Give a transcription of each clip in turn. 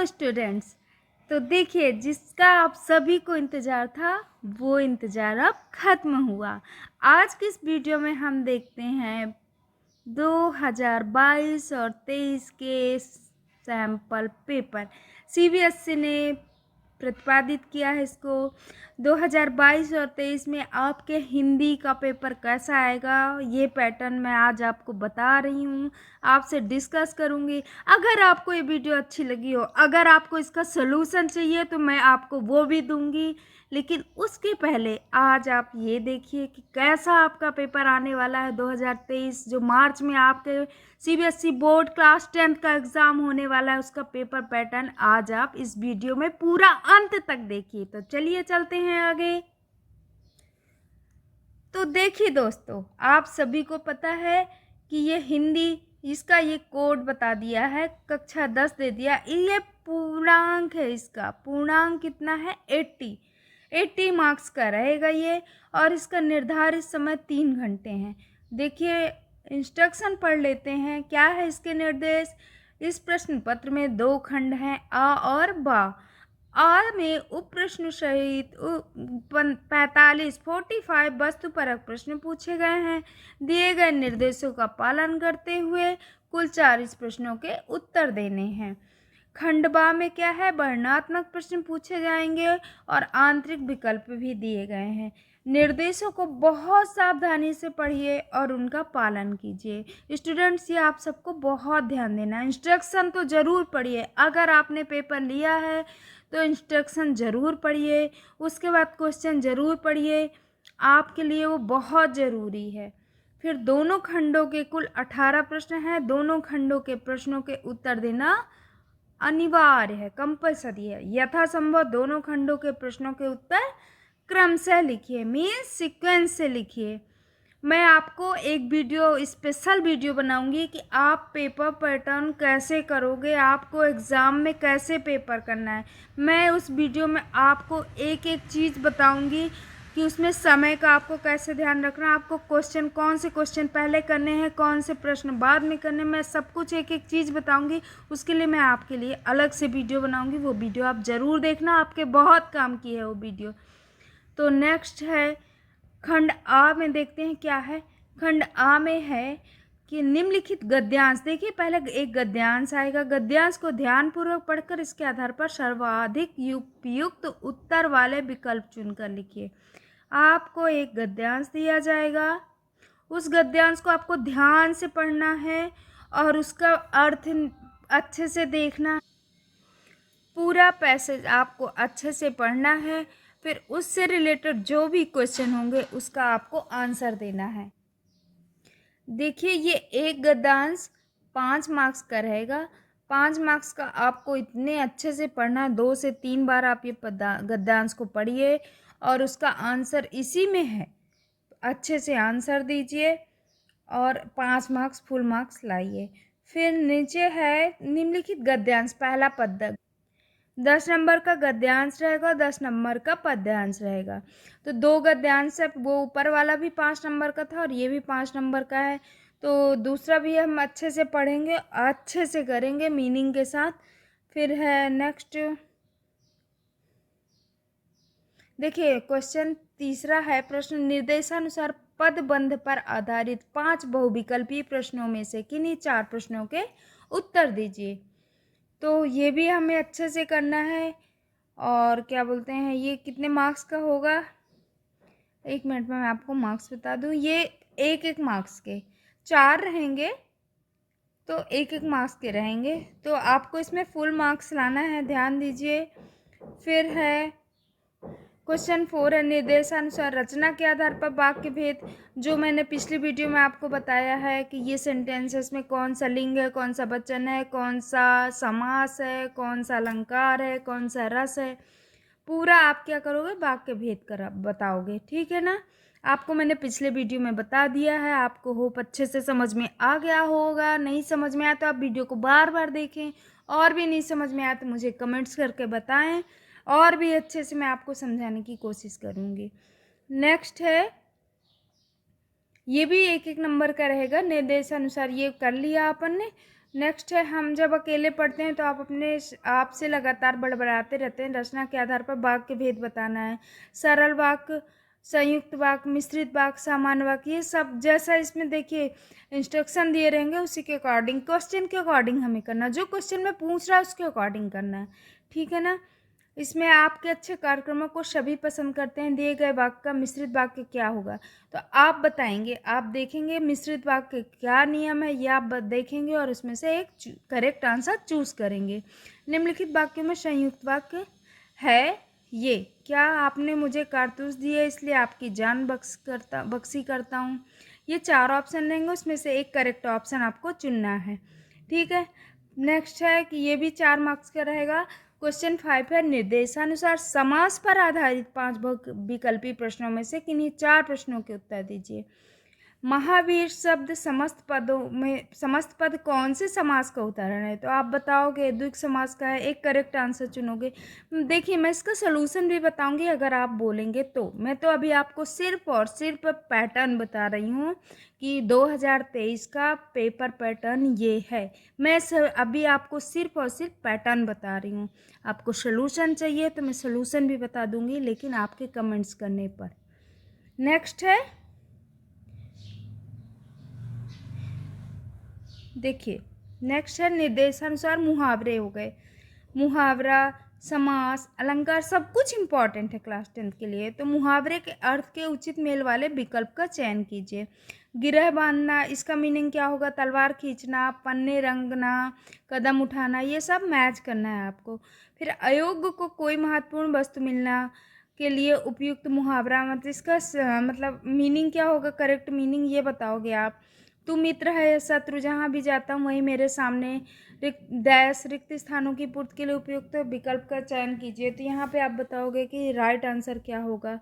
Hello students. तो देखिए, जिसका आप सभी को इंतज़ार था वो इंतज़ार अब ख़त्म हुआ। आज की इस वीडियो में हम देखते हैं 2022 और 23 के सैम्पल पेपर। सीबीएसई ने प्रतिपादित किया है इसको। 2022 और 23 में आपके हिंदी का पेपर कैसा आएगा ये पैटर्न मैं आज आपको बता रही हूँ, आपसे डिस्कस करूँगी। अगर आपको ये वीडियो अच्छी लगी हो, अगर आपको इसका सलूशन चाहिए तो मैं आपको वो भी दूँगी, लेकिन उसके पहले आज आप ये देखिए कि कैसा आपका पेपर आने वाला है 2023, जो मार्च में आपके सीबीएसई बोर्ड क्लास 10 का एग्ज़ाम होने वाला है, उसका पेपर पैटर्न आज आप इस वीडियो में पूरा अंत तक देखिए। तो चलिए चलते हैं आगे। तो देखिए दोस्तों, आप सभी को पता है कि ये हिंदी, इसका ये कोड बता दिया है, कक्षा 10 दे दिया। ये पूर्णांक है, इसका पूर्णांक कितना है 80 मार्क्स का रहेगा ये, और इसका निर्धारित समय 3 घंटे हैं। देखिए इंस्ट्रक्शन पढ़ लेते हैं, क्या है इसके निर्देश। इस प्रश्न पत्र में 2 खंड हैं, आ और बा। आ में उप प्रश्न सहित 45 वस्तुपरक प्रश्न पूछे गए हैं। दिए गए निर्देशों का पालन करते हुए कुल 40 प्रश्नों के उत्तर देने हैं। खंड बा में क्या है, वर्णनात्मक प्रश्न पूछे जाएंगे और आंतरिक विकल्प भी दिए गए हैं। निर्देशों को बहुत सावधानी से पढ़िए और उनका पालन कीजिए। स्टूडेंट्स, ये आप सबको बहुत ध्यान देना है। इंस्ट्रक्शन तो ज़रूर पढ़िए, अगर आपने पेपर लिया है तो इंस्ट्रक्शन ज़रूर पढ़िए, उसके बाद क्वेश्चन ज़रूर पढ़िए, आपके लिए वो बहुत ज़रूरी है। फिर दोनों खंडों के कुल 18 प्रश्न हैं। दोनों खंडों के प्रश्नों के उत्तर देना अनिवार्य है, कंपलसरी है। यथासंभव दोनों खंडों के प्रश्नों के उत्तर क्रमशः लिखिए, मीन्स सीक्वेंस से लिखिए। मैं आपको एक स्पेशल वीडियो बनाऊंगी कि आप पेपर पैटर्न कैसे करोगे, आपको एग्ज़ाम में कैसे पेपर करना है। मैं उस वीडियो में आपको एक एक चीज़ बताऊंगी कि उसमें समय का आपको कैसे ध्यान रखना है, आपको क्वेश्चन, कौन से क्वेश्चन पहले करने हैं, कौन से प्रश्न बाद में करने हैं। मैं सब कुछ एक एक चीज़ बताऊंगी। उसके लिए मैं आपके लिए अलग से वीडियो बनाऊंगी, वो वीडियो आप ज़रूर देखना, आपके बहुत काम की है वो वीडियो। तो नेक्स्ट है खंड आ में, देखते हैं क्या है। खंड आ में है कि निम्नलिखित गद्यांश, देखिए पहले एक गद्यांश आएगा। गद्यांश को ध्यानपूर्वक पढ़कर इसके आधार पर सर्वाधिक उपयुक्त उत्तर वाले विकल्प चुनकर लिखिए। आपको एक गद्यांश दिया जाएगा, उस गद्यांश को आपको ध्यान से पढ़ना है और उसका अर्थ अच्छे से देखना। पूरा पैसेज आपको अच्छे से पढ़ना है, फिर उससे रिलेटेड जो भी क्वेश्चन होंगे उसका आपको आंसर देना है। देखिए ये एक गद्यांश 5 मार्क्स का रहेगा। 5 मार्क्स का आपको इतने अच्छे से पढ़ना है, 2 से 3 बार आप ये गद्यांश को पढ़िए और उसका आंसर इसी में है। अच्छे से आंसर दीजिए और 5 मार्क्स फुल मार्क्स लाइए। फिर नीचे है निम्नलिखित गद्यांश, पहला पद 10 नंबर का गद्यांश रहेगा, 10 नंबर का पद्यांश रहेगा। तो 2 गद्यांश है, वो ऊपर वाला भी 5 नंबर का था और ये भी 5 नंबर का है। तो दूसरा भी हम अच्छे से पढ़ेंगे, अच्छे से करेंगे मीनिंग के साथ। फिर है नेक्स्ट, देखिए क्वेश्चन तीसरा है, प्रश्न निर्देशानुसार पदबंध पर आधारित 5 बहुविकल्पीय प्रश्नों में से किन्हीं 4 प्रश्नों के उत्तर दीजिए। तो ये भी हमें अच्छे से करना है। और क्या बोलते हैं, ये कितने मार्क्स का होगा, 1 मिनट में मैं आपको मार्क्स बता दूं। ये एक एक मार्क्स के 4 रहेंगे, तो एक एक मार्क्स के रहेंगे। तो आपको इसमें फुल मार्क्स लाना है, ध्यान दीजिए। फिर है क्वेश्चन 4 है, निर्देशानुसार रचना के आधार पर वाक्य भेद। जो मैंने पिछली वीडियो में आपको बताया है कि ये सेंटेंसेस में कौन सा लिंग है, कौन सा वचन है, कौन सा समास है, कौन सा अलंकार है, कौन सा रस है, पूरा आप क्या करोगे, वाक्य भेद कर बताओगे। ठीक है ना, आपको मैंने पिछले वीडियो में बता दिया है। आपको होप अच्छे से समझ में आ गया होगा। नहीं समझ में आया तो आप वीडियो को बार बार देखें, और भी नहीं समझ में आया तो मुझे कमेंट्स करके बताएं, और भी अच्छे से मैं आपको समझाने की कोशिश करूँगी। नेक्स्ट है, ये भी एक एक नंबर का रहेगा। निर्देशानुसार ये कर लिया अपन ने। नेक्स्ट है, हम जब अकेले पढ़ते हैं तो आप से लगातार बड़बड़ाते रहते हैं। रचना के आधार पर वाक्य के भेद बताना है। सरल वाक्य, संयुक्त वाक्य, मिश्रित वाक्य, सामान्य वाक्य, ये सब जैसा इसमें देखिए इंस्ट्रक्शन दिए रहेंगे उसी के अकॉर्डिंग, क्वेश्चन के अकॉर्डिंग हमें करना, जो क्वेश्चन में पूछ रहा है उसके अकॉर्डिंग करना है। ठीक है ना। इसमें आपके अच्छे कार्यक्रमों को सभी पसंद करते हैं। दिए गए वाक्य का मिश्रित वाक्य क्या होगा, तो आप बताएंगे। आप देखेंगे मिश्रित वाक्य क्या नियम है, ये आप देखेंगे और उसमें से एक करेक्ट आंसर चूज करेंगे। निम्नलिखित वाक्यों में संयुक्त वाक्य है ये, क्या आपने मुझे कारतूस दिए इसलिए आपकी जान बख्शी करता हूँ। ये 4 ऑप्शन रहेंगे, उसमें से एक करेक्ट ऑप्शन आपको चुनना है। ठीक है। नेक्स्ट है कि ये भी 4 मार्क्स का रहेगा। क्वेश्चन 5 है, निर्देशानुसार समास पर आधारित 5 विकल्पी प्रश्नों में से किन्हीं 4 प्रश्नों के उत्तर दीजिए। महावीर शब्द समस्त पद कौन से समास का उदाहरण है, तो आप बताओगे द्विग समास का है। एक करेक्ट आंसर चुनोगे। देखिए मैं इसका सोल्यूशन भी बताऊंगी अगर आप बोलेंगे तो। मैं तो अभी आपको सिर्फ और सिर्फ पैटर्न बता रही हूँ कि 2023 का पेपर पैटर्न ये है। मैं अभी आपको सिर्फ और सिर्फ पैटर्न बता रही हूँ। आपको सोल्यूशन चाहिए तो मैं सोल्यूशन भी बता दूंगी, लेकिन आपके कमेंट्स करने पर। नेक्स्ट है, देखिए नेक्स्ट है, निर्देशानुसार मुहावरे हो गए। मुहावरा, समास, अलंकार सब कुछ इंपॉर्टेंट है क्लास 10th के लिए। तो मुहावरे के अर्थ के उचित मेल वाले विकल्प का चयन कीजिए। गिरह बांधना, इसका मीनिंग क्या होगा, तलवार खींचना, पन्ने रंगना, कदम उठाना, ये सब मैच करना है आपको। फिर अयोग्य को कोई महत्वपूर्ण वस्तु मिलना के लिए उपयुक्त मुहावरा, मतलब इसका मतलब मीनिंग क्या होगा, करेक्ट मीनिंग ये बताओगे आप। तू मित्र है या शत्रु, जहाँ भी जाता हूँ वहीं मेरे सामने रिक्त स्थानों की पूर्ति के लिए उपयुक्त विकल्प का चयन कीजिए। तो यहाँ पे आप बताओगे कि राइट आंसर क्या होगा।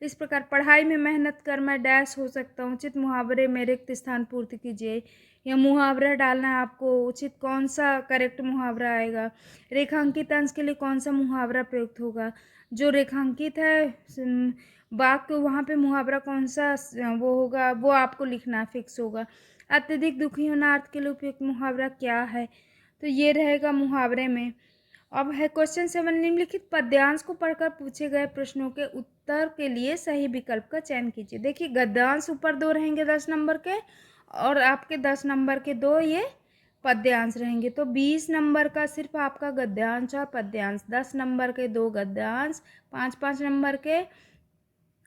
इस प्रकार पढ़ाई में मेहनत कर मैं डैश हो सकता हूँ, उचित मुहावरे में रिक्त स्थान पूर्ति कीजिए। या मुहावरा डालना है आपको, उचित कौन सा करेक्ट मुहावरा आएगा। रेखांकित अंश के लिए कौन सा मुहावरा प्रयुक्त होगा, जो रेखांकित है वाक्य वहाँ पे मुहावरा कौन सा वो होगा, वो आपको लिखना फिक्स होगा। अत्यधिक दुखी होना अर्थ के लिए उपयुक्त मुहावरा क्या है, तो ये रहेगा मुहावरे में। अब है क्वेश्चन 7, निम्नलिखित पद्यांश को पढ़कर पूछे गए प्रश्नों के उत्तर के लिए सही विकल्प का चयन कीजिए। देखिए गद्यांश ऊपर 2 रहेंगे 10 नंबर के, और आपके 10 नंबर के 2 ये पद्यांश रहेंगे। तो 20 नंबर का सिर्फ आपका गद्यांश और पद्यांश, 10 नंबर के 2 गद्यांश 5-5 नंबर के,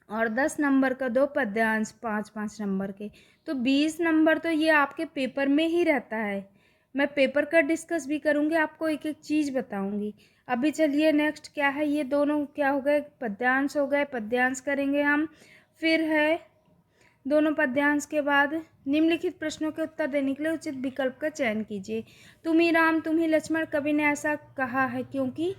और 10 नंबर का 2 पद्यांश 5-5 नंबर के। तो 20 नंबर तो ये आपके पेपर में ही रहता है। मैं पेपर का डिस्कस भी करूँगी, आपको एक एक चीज़ बताऊँगी। अभी चलिए नेक्स्ट क्या है, ये दोनों क्या हो गए, पद्यांश हो गए, पद्यांश करेंगे हम। फिर है दोनों पद्यांश के बाद निम्नलिखित प्रश्नों के उत्तर देने के लिए उचित विकल्प का चयन कीजिए। तुम ही राम तुम ही लक्ष्मण कवि ने ऐसा कहा है क्योंकि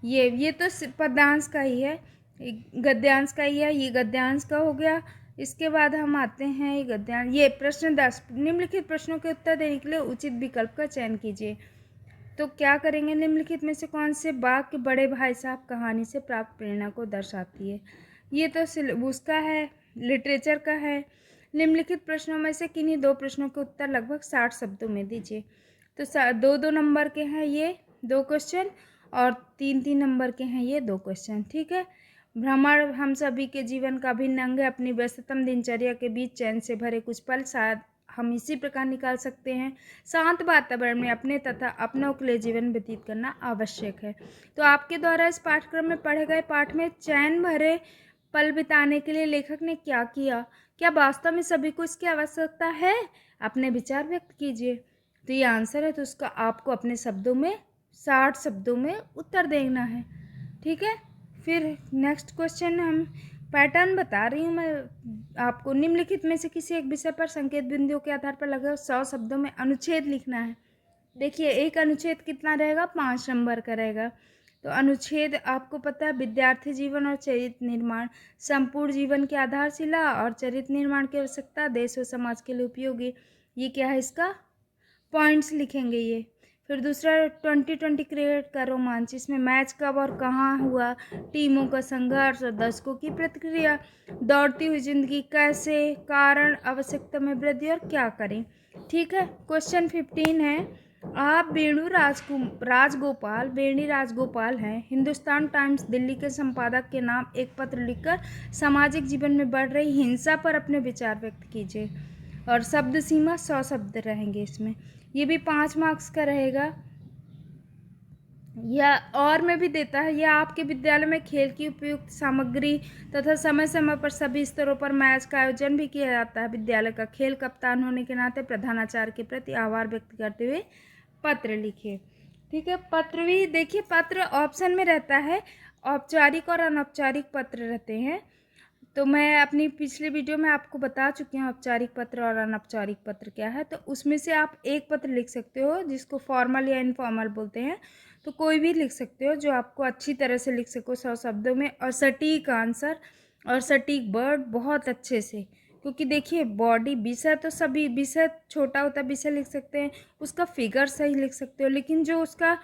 ये तो पद्यांश का ही है, गद्यांश का ही है, ये गद्यांश का हो गया। इसके बाद हम आते हैं ये गद्यांश, ये प्रश्न 10, निम्नलिखित प्रश्नों के उत्तर देने के लिए उचित विकल्प का चयन कीजिए। तो क्या करेंगे, निम्नलिखित में से कौन से वाक्य बड़े भाई साहब कहानी से प्राप्त प्रेरणा को दर्शाती है। ये तो उसका है, लिटरेचर का है। निम्नलिखित प्रश्नों में से किन्हीं 2 प्रश्नों के उत्तर लगभग 60 शब्दों में दीजिए। तो 2-2 नंबर के हैं ये 2 क्वेश्चन, और 3-3 नंबर के हैं ये 2 क्वेश्चन। ठीक है। भ्रमण हम सभी के जीवन का अभिन्न अंग है। अपनी व्यस्ततम दिनचर्या के बीच चैन से भरे कुछ पल शायद हम इसी प्रकार निकाल सकते हैं। शांत वातावरण में अपने तथा अपनों के लिए जीवन व्यतीत करना आवश्यक है। तो आपके द्वारा इस पाठ्यक्रम में पढ़े गए पाठ में चैन भरे पल बिताने के लिए लेखक ने क्या किया, क्या वास्तव में सभी को इसकी आवश्यकता है, अपने विचार व्यक्त कीजिए। तो ये आंसर है, तो उसका आपको अपने शब्दों में 60 शब्दों में उत्तर देना है। ठीक है। फिर नेक्स्ट क्वेश्चन, हम पैटर्न बता रही हूँ मैं आपको। निम्नलिखित में से किसी एक विषय पर संकेत बिंदुओं के आधार पर लगभग 100 शब्दों में अनुच्छेद लिखना है। देखिए एक अनुच्छेद कितना रहेगा, 5 नंबर का रहेगा। तो अनुच्छेद आपको पता है, विद्यार्थी जीवन और चरित्र निर्माण, संपूर्ण जीवन की आधारशिला और चरित्र निर्माण की आवश्यकता, देश और समाज के लिए उपयोगी। ये क्या है, इसका पॉइंट्स लिखेंगे ये। फिर दूसरा 2020 क्रिकेट का रोमांच, इसमें मैच कब और कहाँ हुआ, टीमों का संघर्ष और दर्शकों की प्रतिक्रिया, दौड़ती हुई जिंदगी कैसे, कारण, आवश्यकता में वृद्धि और क्या करें। ठीक है। क्वेश्चन 15 है, आप वेणी राजगोपाल हैं। हिंदुस्तान टाइम्स दिल्ली के संपादक के नाम एक पत्र लिखकर सामाजिक जीवन में बढ़ रही हिंसा पर अपने विचार व्यक्त कीजिए। और शब्द सीमा 100 शब्द रहेंगे इसमें। ये भी 5 मार्क्स का रहेगा। या और में भी देता है, यह आपके विद्यालय में खेल की उपयुक्त सामग्री तथा समय समय पर सभी स्तरों पर मैच का आयोजन भी किया जाता है। विद्यालय का खेल कप्तान होने के नाते प्रधानाचार्य के प्रति आभार व्यक्त करते हुए पत्र लिखिए। ठीक है, पत्र भी देखिए, पत्र ऑप्शन में रहता है, औपचारिक और अनौपचारिक पत्र रहते हैं। तो मैं अपनी पिछले वीडियो में आपको बता चुकी हूँ औपचारिक पत्र और अनौपचारिक पत्र क्या है। तो उसमें से आप एक पत्र लिख सकते हो जिसको फॉर्मल या इनफॉर्मल बोलते हैं। तो कोई भी लिख सकते हो जो आपको अच्छी तरह से लिख सको 100 शब्दों में, और सटीक आंसर और सटीक वर्ड बहुत अच्छे से। क्योंकि देखिए, बॉडी विषय तो सभी विषय छोटा होता है, विषय लिख सकते हैं, उसका फिगर सही लिख सकते हो, लेकिन जो उसका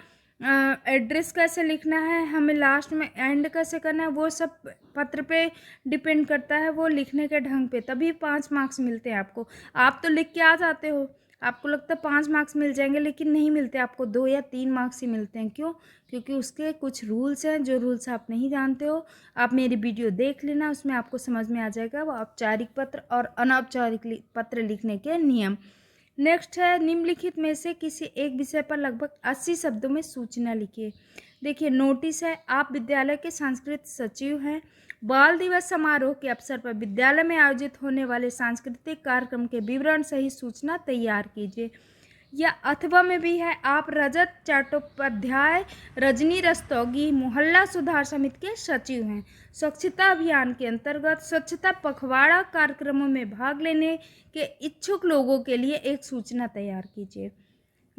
एड्रेस कैसे लिखना है, हमें लास्ट में एंड कैसे करना है, वो सब पत्र पे डिपेंड करता है, वो लिखने के ढंग पे। तभी 5 मार्क्स मिलते हैं आपको। आप तो लिख के आ जाते हो, आपको लगता है 5 मार्क्स मिल जाएंगे, लेकिन नहीं मिलते, आपको 2 या 3 मार्क्स ही मिलते हैं। क्यों? क्योंकि उसके कुछ रूल्स हैं, जो रूल्स आप नहीं जानते हो। आप मेरी वीडियो देख लेना, उसमें आपको समझ में आ जाएगा वो औपचारिक पत्र और अनौपचारिक पत्र लिखने के नियम। नेक्स्ट है, निम्नलिखित में से किसी एक विषय पर लगभग 80 शब्दों में सूचना लिखिए। देखिए, नोटिस है, आप विद्यालय के सांस्कृतिक सचिव हैं। बाल दिवस समारोह के अवसर पर विद्यालय में आयोजित होने वाले सांस्कृतिक कार्यक्रम के विवरण सहित सूचना तैयार कीजिए। या अथवा में भी है, आप रजत चट्टोपाध्याय रजनी रस्तोगी मोहल्ला सुधार समिति के सचिव हैं। स्वच्छता अभियान के अंतर्गत स्वच्छता पखवाड़ा कार्यक्रमों में भाग लेने के इच्छुक लोगों के लिए एक सूचना तैयार कीजिए।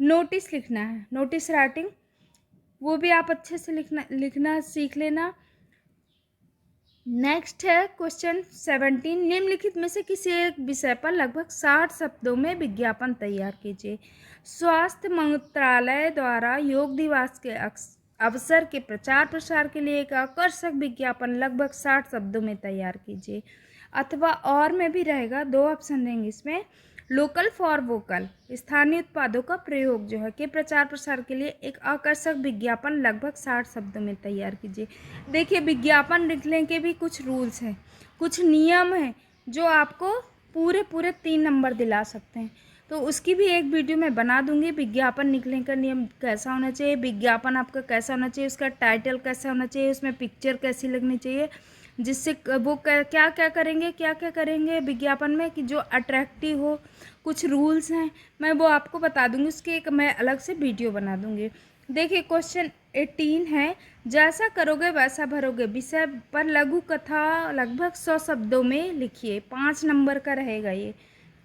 नोटिस लिखना है, नोटिस राइटिंग, वो भी आप अच्छे से लिखना सीख लेना। नेक्स्ट है क्वेश्चन 17, निम्नलिखित में से किसी एक विषय पर लगभग 60 शब्दों में विज्ञापन तैयार कीजिए। स्वास्थ्य मंत्रालय द्वारा योग दिवस के अवसर के प्रचार प्रसार के लिए एक आकर्षक विज्ञापन लगभग 60 शब्दों में तैयार कीजिए। अथवा और में भी रहेगा, 2 ऑप्शन देंगे इसमें। लोकल फॉर वोकल, स्थानीय उत्पादों का प्रयोग जो है के प्रचार प्रसार के लिए एक आकर्षक विज्ञापन लगभग 60 शब्दों में तैयार कीजिए। देखिए, विज्ञापन लिखने के भी कुछ रूल्स हैं, कुछ नियम हैं जो आपको पूरे 3 नंबर दिला सकते हैं। तो उसकी भी एक वीडियो मैं बना दूंगी। विज्ञापन लिखने का नियम कैसा होना चाहिए, विज्ञापन आपका कैसा होना चाहिए, उसका टाइटल कैसा होना चाहिए, उसमें पिक्चर कैसी लगनी चाहिए, जिससे वो क्या क्या करेंगे विज्ञापन में कि जो अट्रैक्टिव हो। कुछ रूल्स हैं, मैं वो आपको बता दूंगी, उसकी एक मैं अलग से वीडियो बना दूंगी। देखिए, क्वेश्चन 18 है, जैसा करोगे वैसा भरोगे विषय पर लघु कथा लगभग 100 शब्दों में लिखिए। 5 नंबर का रहेगा ये।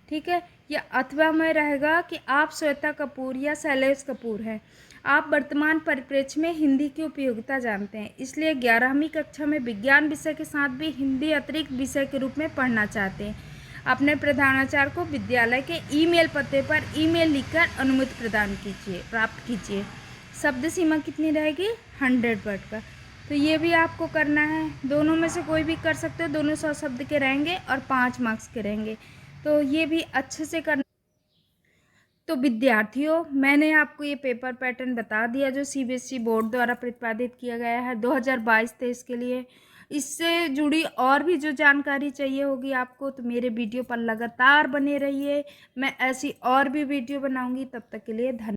ठीक है, या अथवा में रहेगा कि आप श्वेता कपूर या शैलेश कपूर हैं। आप वर्तमान परिप्रेक्ष्य में हिंदी की उपयोगिता जानते हैं, इसलिए 11वीं कक्षा में विज्ञान विषय के साथ भी हिंदी अतिरिक्त विषय के रूप में पढ़ना चाहते हैं। अपने प्रधानाचार्य को विद्यालय के ईमेल पते पर ईमेल लिखकर अनुमति प्राप्त कीजिए। शब्द सीमा कितनी रहेगी? 100 वर्ड का। तो ये भी आपको करना है, दोनों में से कोई भी कर सकते हो, दोनों 100 शब्द के रहेंगे और 5 मार्क्स के रहेंगे। तो ये भी अच्छे से करना। तो विद्यार्थियों, मैंने आपको ये पेपर पैटर्न बता दिया जो सीबीएसई बोर्ड द्वारा प्रतिपादित किया गया है 2022-23 के लिए। इससे जुड़ी और भी जो जानकारी चाहिए होगी आपको, तो मेरे वीडियो पर लगातार बने रहिए। मैं ऐसी और भी वीडियो बनाऊंगी। तब तक के लिए धन्यवाद।